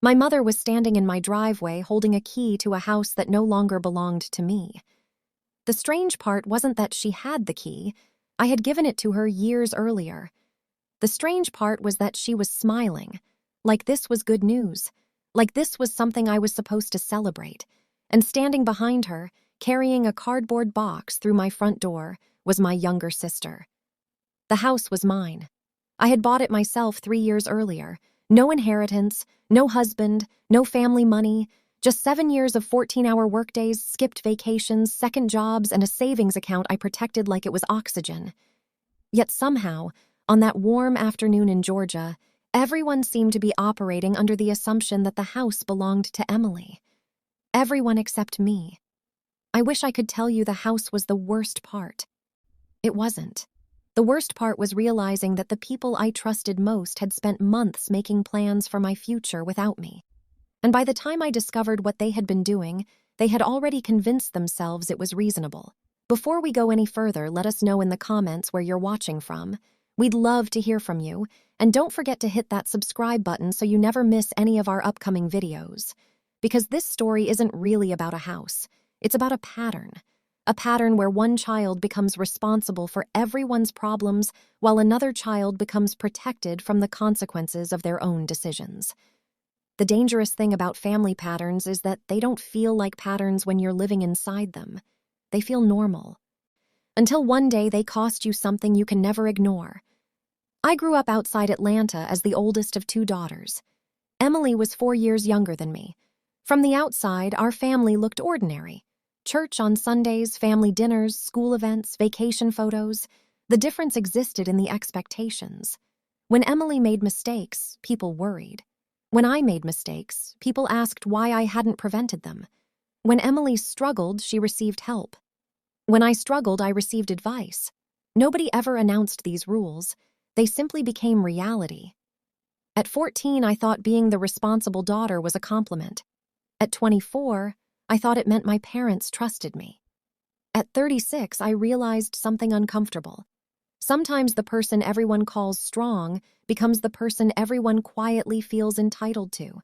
My mother was standing in my driveway holding a key to a house that no longer belonged to me. The strange part wasn't that she had the key. I had given it to her years earlier. The strange part was that she was smiling, like this was good news, like this was something I was supposed to celebrate. And standing behind her, carrying a cardboard box through my front door, was my younger sister. The house was mine. I had bought it myself 3 years earlier. No inheritance, no husband, no family money, just 7 years of 14-hour workdays, skipped vacations, second jobs, and a savings account I protected like it was oxygen. Yet somehow, on that warm afternoon in Georgia, everyone seemed to be operating under the assumption that the house belonged to Emily. Everyone except me. I wish I could tell you the house was the worst part. It wasn't. The worst part was realizing that the people I trusted most had spent months making plans for my future without me. And by the time I discovered what they had been doing, they had already convinced themselves it was reasonable. Before we go any further, let us know in the comments where you're watching from. We'd love to hear from you, and don't forget to hit that subscribe button so you never miss any of our upcoming videos. Because this story isn't really about a house, it's about a pattern. A pattern where one child becomes responsible for everyone's problems while another child becomes protected from the consequences of their own decisions. The dangerous thing about family patterns is that they don't feel like patterns when you're living inside them. They feel normal. Until one day they cost you something you can never ignore. I grew up outside Atlanta as the oldest of 2 daughters. Emily was 4 years younger than me. From the outside, our family looked ordinary. Church on Sundays, family dinners, school events, vacation photos. The difference existed in the expectations. When Emily made mistakes, people worried. When I made mistakes, people asked why I hadn't prevented them. When Emily struggled, she received help. When I struggled, I received advice. Nobody ever announced these rules. They simply became reality. At 14, I thought being the responsible daughter was a compliment. At 24, I thought it meant my parents trusted me. At 36, I realized something uncomfortable. Sometimes the person everyone calls strong becomes the person everyone quietly feels entitled to.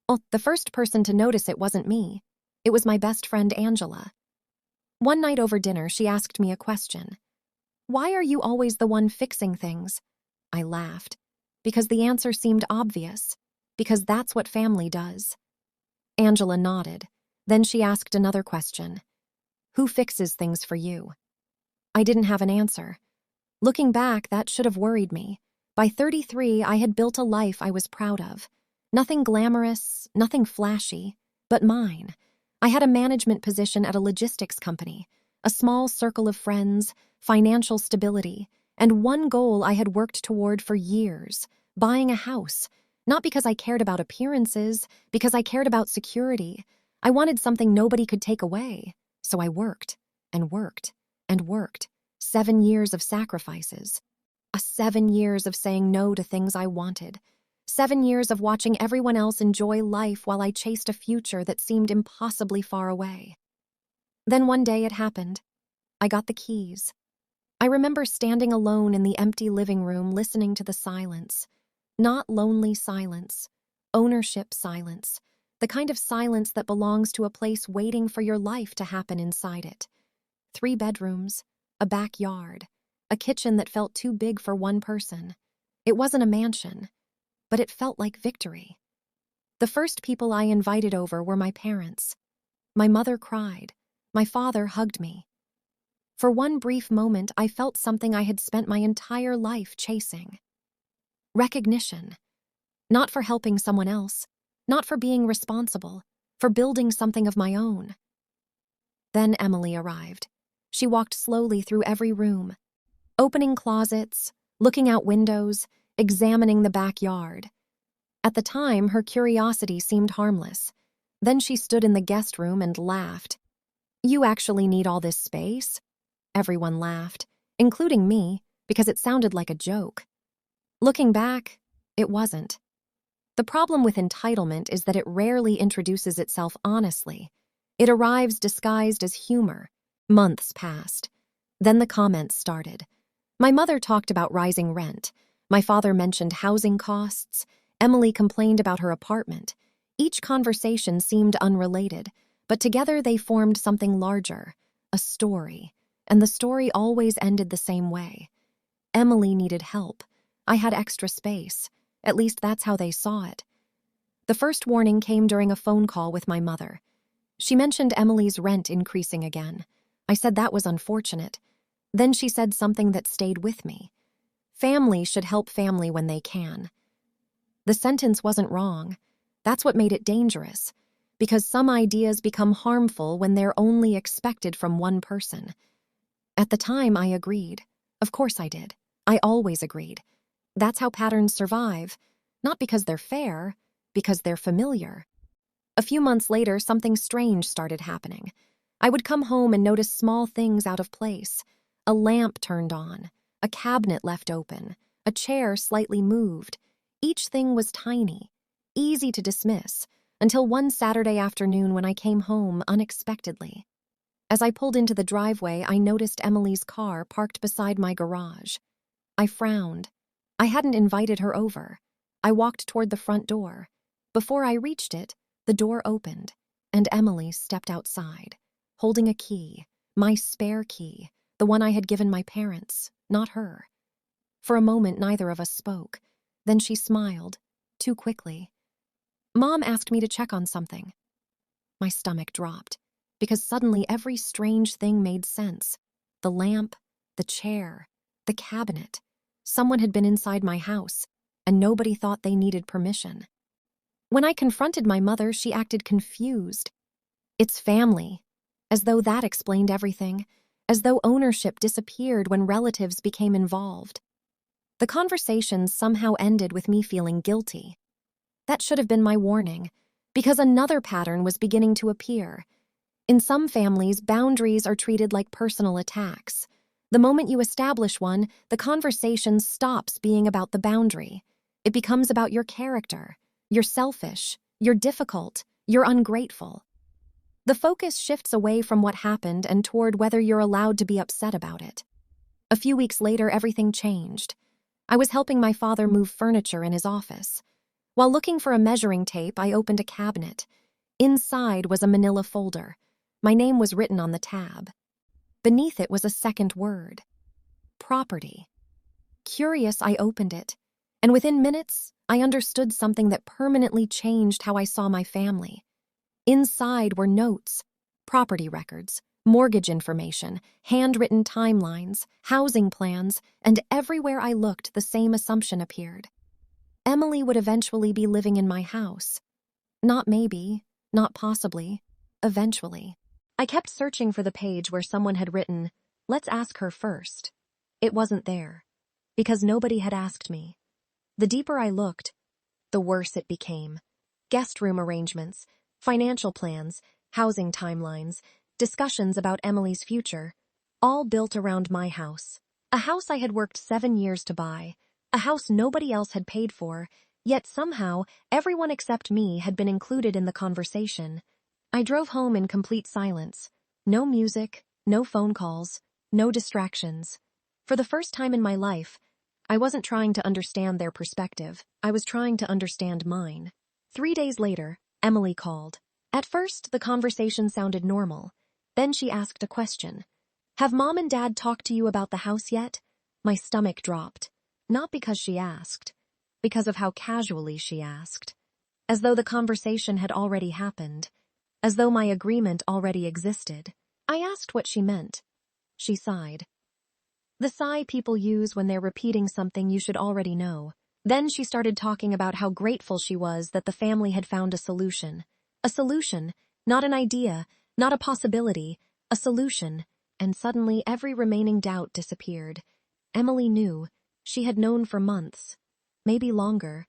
Well, the first person to notice it wasn't me. It was my best friend, Angela. One night over dinner, she asked me a question. "Why are you always the one fixing things?" I laughed. Because the answer seemed obvious. Because that's what family does. Angela nodded. Then she asked another question. "Who fixes things for you?" I didn't have an answer. Looking back, that should have worried me. By 33, I had built a life I was proud of. Nothing glamorous, nothing flashy, but mine. I had a management position at a logistics company, a small circle of friends, financial stability, and one goal I had worked toward for years, buying a house. Not because I cared about appearances, because I cared about security. I wanted something nobody could take away, so I worked, and worked, and worked. 7 years of sacrifices. 7 years of saying no to things I wanted. 7 years of watching everyone else enjoy life while I chased a future that seemed impossibly far away. Then one day it happened. I got the keys. I remember standing alone in the empty living room listening to the silence. Not lonely silence, ownership silence. The kind of silence that belongs to a place waiting for your life to happen inside it. 3 bedrooms, a backyard, a kitchen that felt too big for one person. It wasn't a mansion, but it felt like victory. The first people I invited over were my parents. My mother cried. My father hugged me. For one brief moment, I felt something I had spent my entire life chasing. Recognition. Not for helping someone else, not for being responsible, for building something of my own. Then Emily arrived. She walked slowly through every room, opening closets, looking out windows, examining the backyard. At the time, her curiosity seemed harmless. Then she stood in the guest room and laughed. "You actually need all this space?" Everyone laughed, including me, because it sounded like a joke. Looking back, it wasn't. The problem with entitlement is that it rarely introduces itself honestly. It arrives disguised as humor. Months passed. Then the comments started. My mother talked about rising rent. My father mentioned housing costs. Emily complained about her apartment. Each conversation seemed unrelated, but together they formed something larger, a story, and the story always ended the same way. Emily needed help. I had extra space. At least that's how they saw it. The first warning came during a phone call with my mother. She mentioned Emily's rent increasing again. I said that was unfortunate. Then she said something that stayed with me. Family should help family when they can. The sentence wasn't wrong. That's what made it dangerous, because some ideas become harmful when they're only expected from one person. At the time, I agreed. Of course I did. I always agreed. That's how patterns survive, not because they're fair, because they're familiar. A few months later, something strange started happening. I would come home and notice small things out of place. A lamp turned on, a cabinet left open, a chair slightly moved. Each thing was tiny, easy to dismiss, until one Saturday afternoon when I came home unexpectedly. As I pulled into the driveway, I noticed Emily's car parked beside my garage. I frowned. I hadn't invited her over. I walked toward the front door. Before I reached it, the door opened, and Emily stepped outside, holding a key, my spare key, the one I had given my parents, not her. For a moment, neither of us spoke. Then she smiled, too quickly. Mom asked me to check on something. My stomach dropped, because suddenly every strange thing made sense. The lamp, the chair, the cabinet. Someone had been inside my house, and nobody thought they needed permission. When I confronted my mother, she acted confused. It's family, as though that explained everything, as though ownership disappeared when relatives became involved. The conversation somehow ended with me feeling guilty. That should have been my warning, because another pattern was beginning to appear. In some families, boundaries are treated like personal attacks. The moment you establish one, the conversation stops being about the boundary. It becomes about your character. You're selfish, you're difficult, you're ungrateful. The focus shifts away from what happened and toward whether you're allowed to be upset about it. A few weeks later, everything changed. I was helping my father move furniture in his office. While looking for a measuring tape, I opened a cabinet. Inside was a manila folder. My name was written on the tab. Beneath it was a second word: property. Curious, I opened it, and within minutes, I understood something that permanently changed how I saw my family. Inside were notes, property records, mortgage information, handwritten timelines, housing plans, and everywhere I looked, the same assumption appeared. Emily would eventually be living in my house. Not maybe, not possibly, eventually. I kept searching for the page where someone had written, "Let's ask her first." It wasn't there, because nobody had asked me. The deeper I looked, the worse it became. Guest room arrangements, financial plans, housing timelines, discussions about Emily's future, all built around my house. A house I had worked 7 years to buy, a house nobody else had paid for, yet somehow everyone except me had been included in the conversation. I drove home in complete silence. No music, no phone calls, no distractions. For the first time in my life, I wasn't trying to understand their perspective. I was trying to understand mine. 3 days later, Emily called. At first, the conversation sounded normal. Then she asked a question. "Have Mom and Dad talked to you about the house yet?" My stomach dropped. Not because she asked, because of how casually she asked. As though the conversation had already happened. As though my agreement already existed. I asked what she meant. She sighed. The sigh people use when they're repeating something you should already know. Then she started talking about how grateful she was that the family had found a solution. A solution, not an idea, not a possibility, a solution, and suddenly every remaining doubt disappeared. Emily knew. She had known for months. Maybe longer.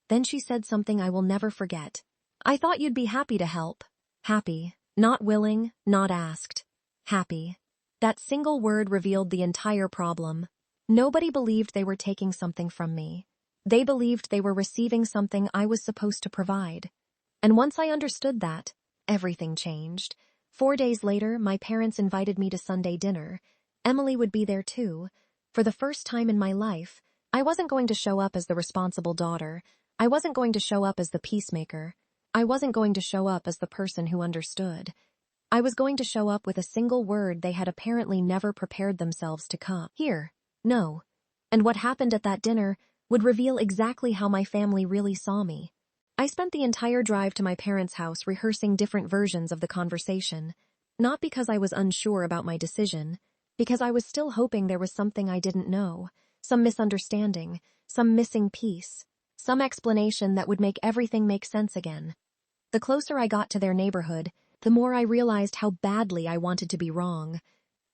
Then she said something I will never forget. "I thought you'd be happy to help." Happy. Not willing, not asked. Happy. That single word revealed the entire problem. Nobody believed they were taking something from me. They believed they were receiving something I was supposed to provide. And once I understood that, everything changed. 4 days later, my parents invited me to Sunday dinner. Emily would be there too. For the first time in my life, I wasn't going to show up as the responsible daughter. I wasn't going to show up as the peacemaker. I wasn't going to show up as the person who understood. I was going to show up with a single word they had apparently never prepared themselves to come. Here. No. And what happened at that dinner would reveal exactly how my family really saw me. I spent the entire drive to my parents' house rehearsing different versions of the conversation, not because I was unsure about my decision, because I was still hoping there was something I didn't know, some misunderstanding, some missing piece, some explanation that would make everything make sense again. The closer I got to their neighborhood, the more I realized how badly I wanted to be wrong.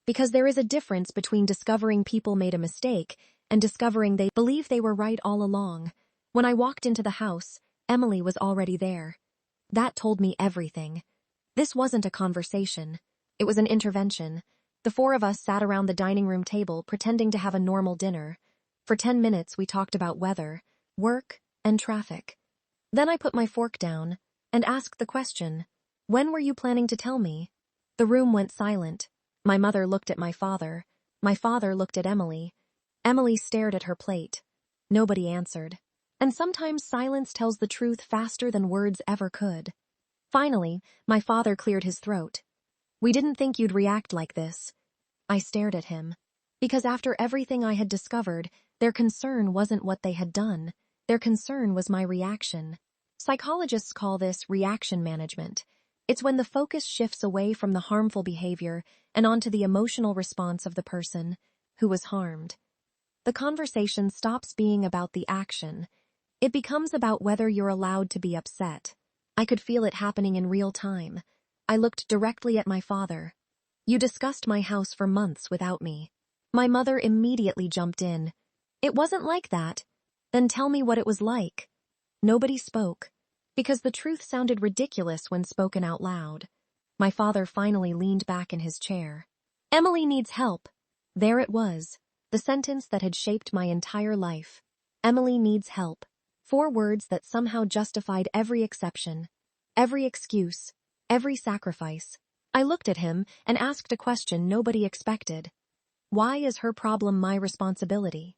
Because there is a difference between discovering people made a mistake and discovering they believe they were right all along. When I walked into the house, Emily was already there. That told me everything. This wasn't a conversation. It was an intervention. The four of us sat around the dining room table pretending to have a normal dinner. For 10 minutes we talked about weather, work, and traffic. Then I put my fork down and asked the question, "When were you planning to tell me?" The room went silent. My mother looked at my father. My father looked at Emily. Emily stared at her plate. Nobody answered. And sometimes silence tells the truth faster than words ever could. Finally, my father cleared his throat. "We didn't think you'd react like this." I stared at him. Because after everything I had discovered, their concern wasn't what they had done. Their concern was my reaction. Psychologists call this reaction management. It's when the focus shifts away from the harmful behavior and onto the emotional response of the person who was harmed. The conversation stops being about the action. It becomes about whether you're allowed to be upset. I could feel it happening in real time. I looked directly at my father. "You discussed my house for months without me." My mother immediately jumped in. "It wasn't like that." "Then tell me what it was like." Nobody spoke, because the truth sounded ridiculous when spoken out loud. My father finally leaned back in his chair. "Emily needs help." There it was, the sentence that had shaped my entire life. Emily needs help. 4 words that somehow justified every exception, every excuse, every sacrifice. I looked at him and asked a question nobody expected. Why is her problem my responsibility?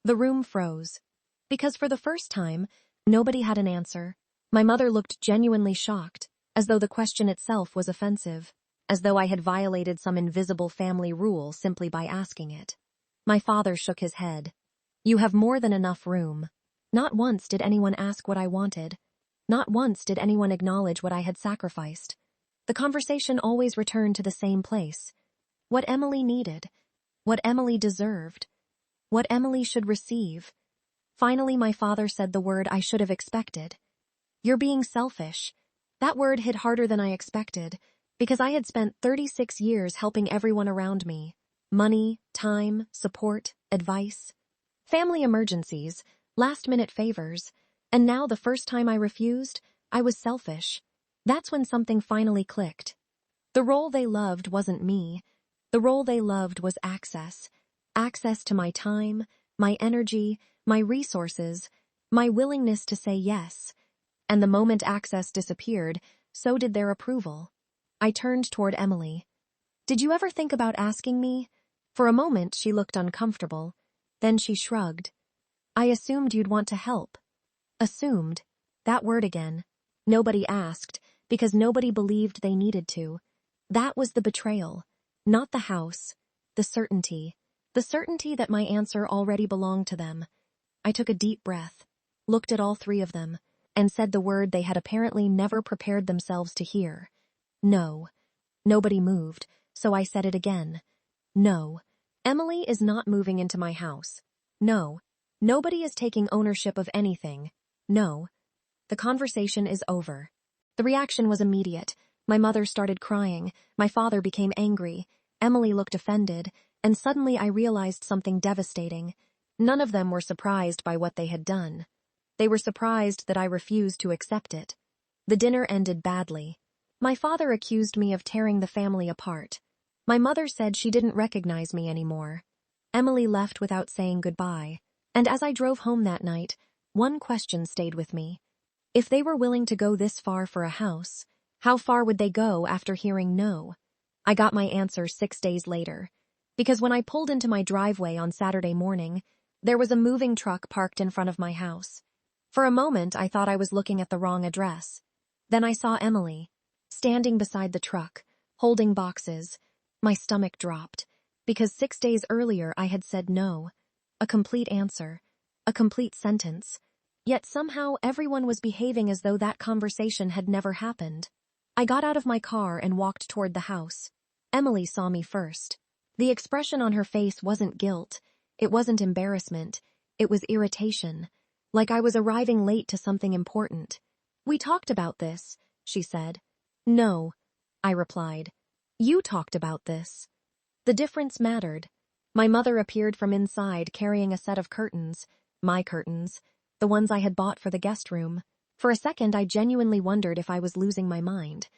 The room froze. Because for the first time, nobody had an answer. My mother looked genuinely shocked, as though the question itself was offensive, as though I had violated some invisible family rule simply by asking it. My father shook his head. "You have more than enough room." Not once did anyone ask what I wanted. Not once did anyone acknowledge what I had sacrificed. The conversation always returned to the same place. What Emily needed. What Emily deserved. What Emily should receive. Finally, my father said the word I should have expected. "You're being selfish." That word hit harder than I expected, because I had spent 36 years helping everyone around me. Money, time, support, advice. Family emergencies, last-minute favors, and now the first time I refused, I was selfish. That's when something finally clicked. The role they loved wasn't me. The role they loved was access. Access to my time, my energy, my resources, my willingness to say yes. And the moment access disappeared, so did their approval. I turned toward Emily. "Did you ever think about asking me?" For a moment, she looked uncomfortable. Then she shrugged. "I assumed you'd want to help." Assumed. That word again. Nobody asked, because nobody believed they needed to. That was the betrayal. Not the house. The certainty. The certainty that my answer already belonged to them. I took a deep breath, looked at all 3 of them, and said the word they had apparently never prepared themselves to hear. No. Nobody moved, so I said it again. No. Emily is not moving into my house. No. Nobody is taking ownership of anything. No. The conversation is over. The reaction was immediate. My mother started crying. My father became angry. Emily looked offended. And suddenly I realized something devastating. None of them were surprised by what they had done. They were surprised that I refused to accept it. The dinner ended badly. My father accused me of tearing the family apart. My mother said she didn't recognize me anymore. Emily left without saying goodbye. And as I drove home that night, one question stayed with me. If they were willing to go this far for a house, how far would they go after hearing no? I got my answer 6 days later. Because when I pulled into my driveway on Saturday morning, there was a moving truck parked in front of my house. For a moment, I thought I was looking at the wrong address. Then I saw Emily, standing beside the truck, holding boxes. My stomach dropped, because 6 days earlier I had said no. A complete answer. A complete sentence. Yet somehow everyone was behaving as though that conversation had never happened. I got out of my car and walked toward the house. Emily saw me first. The expression on her face wasn't guilt. It wasn't embarrassment. It was irritation. Like I was arriving late to something important. "We talked about this," she said. "No," I replied. "You talked about this." The difference mattered. My mother appeared from inside carrying a set of curtains. My curtains. The ones I had bought for the guest room. For a second I genuinely wondered if I was losing my mind.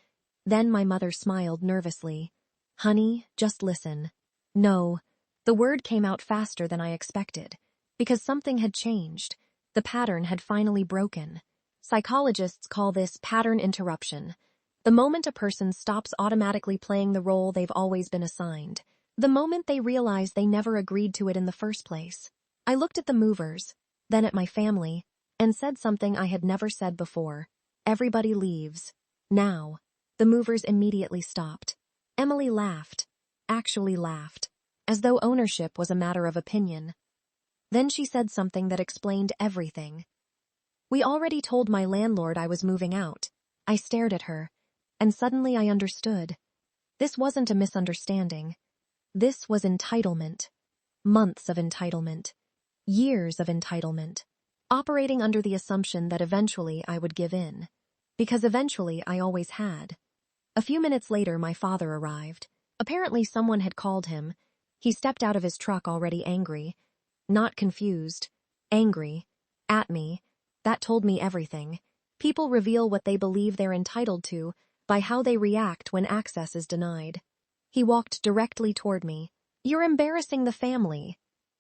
Then my mother smiled nervously. "Honey, just listen." No. The word came out faster than I expected. Because something had changed. The pattern had finally broken. Psychologists call this pattern interruption. The moment a person stops automatically playing the role they've always been assigned. The moment they realize they never agreed to it in the first place. I looked at the movers, then at my family, and said something I had never said before. "Everybody leaves. Now." The movers immediately stopped. Emily laughed. Actually laughed. As though ownership was a matter of opinion. Then she said something that explained everything. "We already told my landlord I was moving out." I stared at her, and suddenly I understood. This wasn't a misunderstanding. This was entitlement. Months of entitlement. Years of entitlement. Operating under the assumption that eventually I would give in. Because eventually I always had. A few minutes later my father arrived. Apparently someone had called him. He stepped out of his truck already angry. Not confused. Angry. At me. That told me everything. People reveal what they believe they're entitled to by how they react when access is denied. He walked directly toward me. "You're embarrassing the family."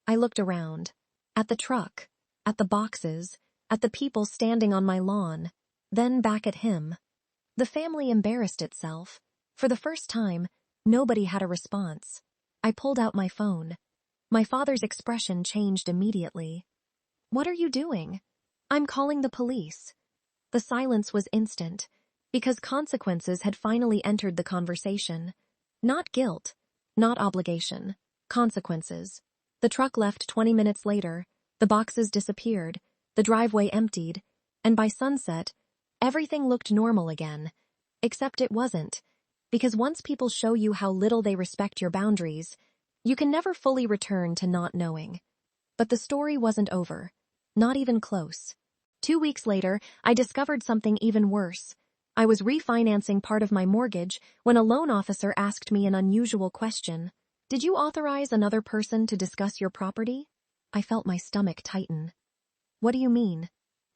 I looked around. At the truck. At the boxes. At the people standing on my lawn. Then back at him. The family embarrassed itself. For the first time, nobody had a response. I pulled out my phone. My father's expression changed immediately. "What are you doing?" "I'm calling the police." The silence was instant, because consequences had finally entered the conversation. Not guilt, not obligation. Consequences. The truck left 20 minutes later, the boxes disappeared, the driveway emptied, and by sunset, everything looked normal again. Except it wasn't. Because once people show you how little they respect your boundaries, you can never fully return to not knowing. But the story wasn't over. Not even close. 2 weeks later, I discovered something even worse. I was refinancing part of my mortgage when a loan officer asked me an unusual question. "Did you authorize another person to discuss your property?" I felt my stomach tighten. "What do you mean?"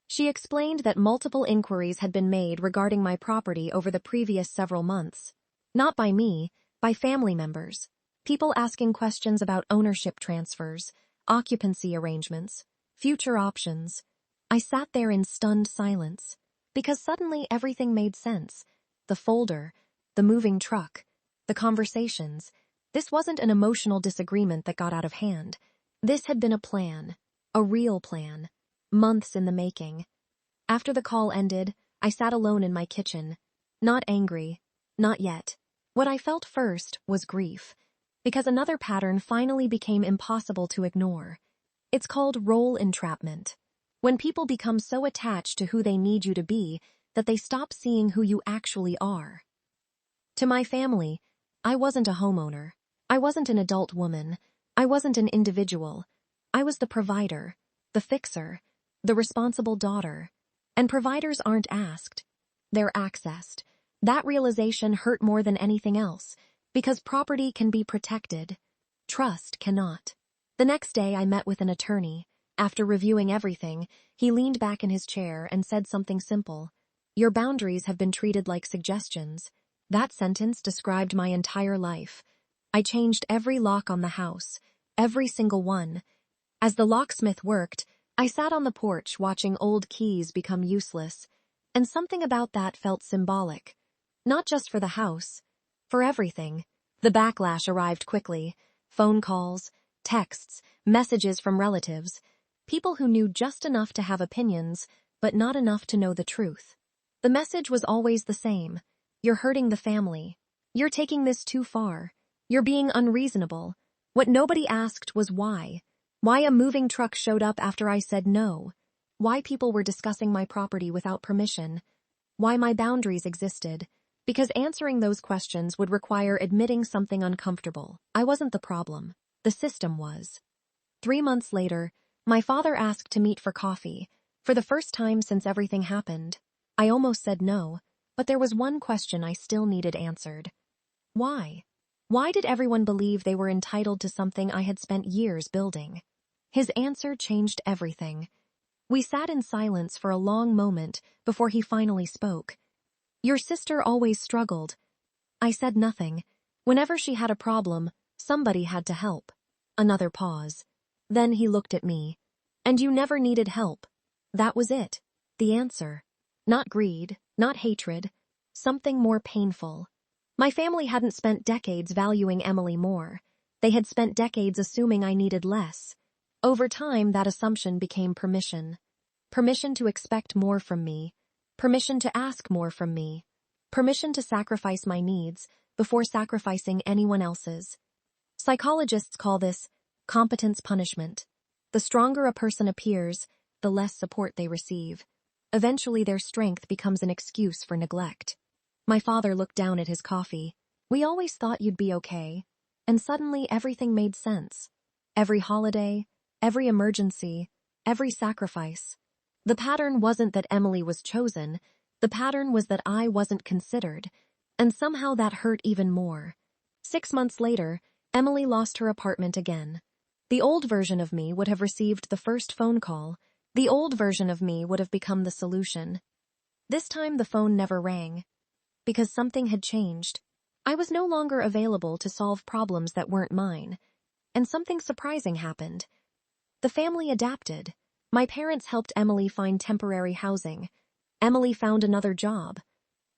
She explained that multiple inquiries had been made regarding my property over the previous several months. Not by me, by family members. People asking questions about ownership transfers, occupancy arrangements, future options. I sat there in stunned silence, because suddenly everything made sense. The folder, the moving truck, the conversations. This wasn't an emotional disagreement that got out of hand. This had been a plan, a real plan, months in the making. After the call ended, I sat alone in my kitchen. Not angry, not yet. What I felt first was grief, because another pattern finally became impossible to ignore. It's called role entrapment. When people become so attached to who they need you to be that they stop seeing who you actually are. To my family, I wasn't a homeowner. I wasn't an adult woman. I wasn't an individual. I was the provider, the fixer, the responsible daughter. And providers aren't asked. They're accessed. That realization hurt more than anything else, because property can be protected. Trust cannot. The next day I met with an attorney. After reviewing everything, he leaned back in his chair and said something simple. "Your boundaries have been treated like suggestions." That sentence described my entire life. I changed every lock on the house, every single one. As the locksmith worked, I sat on the porch watching old keys become useless, and something about that felt symbolic. Not just for the house, for everything. The backlash arrived quickly. Phone calls, texts, messages from relatives. People who knew just enough to have opinions, but not enough to know the truth. The message was always the same. You're hurting the family. You're taking this too far. You're being unreasonable. What nobody asked was why. Why a moving truck showed up after I said no. Why people were discussing my property without permission. Why my boundaries existed. Because answering those questions would require admitting something uncomfortable. I wasn't the problem. The system was. 3 months later, my father asked to meet for coffee. For the first time since everything happened. I almost said no, but there was one question I still needed answered. Why? Why did everyone believe they were entitled to something I had spent years building? His answer changed everything. We sat in silence for a long moment before he finally spoke. Your sister always struggled. I said nothing. Whenever she had a problem, somebody had to help. Another pause. Then he looked at me. And you never needed help. That was it. The answer. Not greed, not hatred. Something more painful. My family hadn't spent decades valuing Emily more. They had spent decades assuming I needed less. Over time, that assumption became permission. Permission to expect more from me. Permission to ask more from me. Permission to sacrifice my needs before sacrificing anyone else's. Psychologists call this competence punishment. The stronger a person appears, the less support they receive. Eventually, their strength becomes an excuse for neglect. My father looked down at his coffee. We always thought you'd be okay. And suddenly everything made sense. Every holiday, every emergency, every sacrifice. The pattern wasn't that Emily was chosen. The pattern was that I wasn't considered. And somehow that hurt even more. 6 months later, Emily lost her apartment again. The old version of me would have received the first phone call. The old version of me would have become the solution. This time the phone never rang. Because something had changed. I was no longer available to solve problems that weren't mine. And something surprising happened. The family adapted. My parents helped Emily find temporary housing. Emily found another job.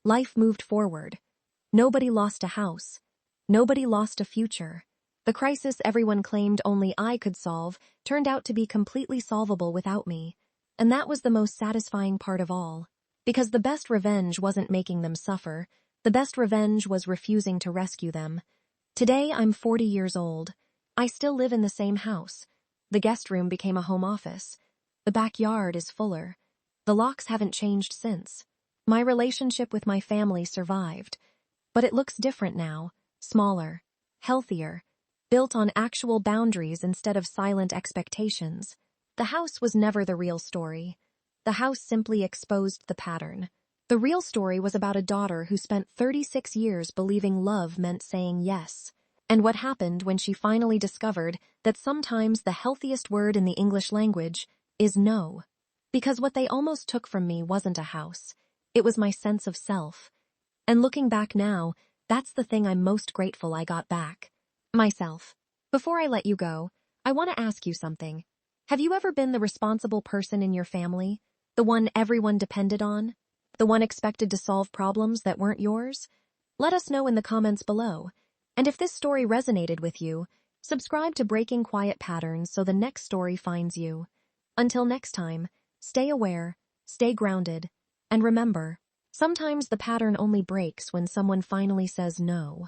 Life moved forward. Nobody lost a house. Nobody lost a future. The crisis everyone claimed only I could solve turned out to be completely solvable without me. And that was the most satisfying part of all. Because the best revenge wasn't making them suffer. The best revenge was refusing to rescue them. Today, I'm 40 years old. I still live in the same house. The guest room became a home office. The backyard is fuller. The locks haven't changed since. My relationship with my family survived. But it looks different now. Smaller. Healthier. Built on actual boundaries instead of silent expectations. The house was never the real story. The house simply exposed the pattern. The real story was about a daughter who spent 36 years believing love meant saying yes. And what happened when she finally discovered that sometimes the healthiest word in the English language is no. Because what they almost took from me wasn't a house. It was my sense of self. And looking back now, that's the thing I'm most grateful I got back. Myself. Before I let you go, I want to ask you something. Have you ever been the responsible person in your family? The one everyone depended on? The one expected to solve problems that weren't yours? Let us know in the comments below. And if this story resonated with you, subscribe to Breaking Quiet Patterns so the next story finds you. Until next time, stay aware, stay grounded, and remember, sometimes the pattern only breaks when someone finally says no.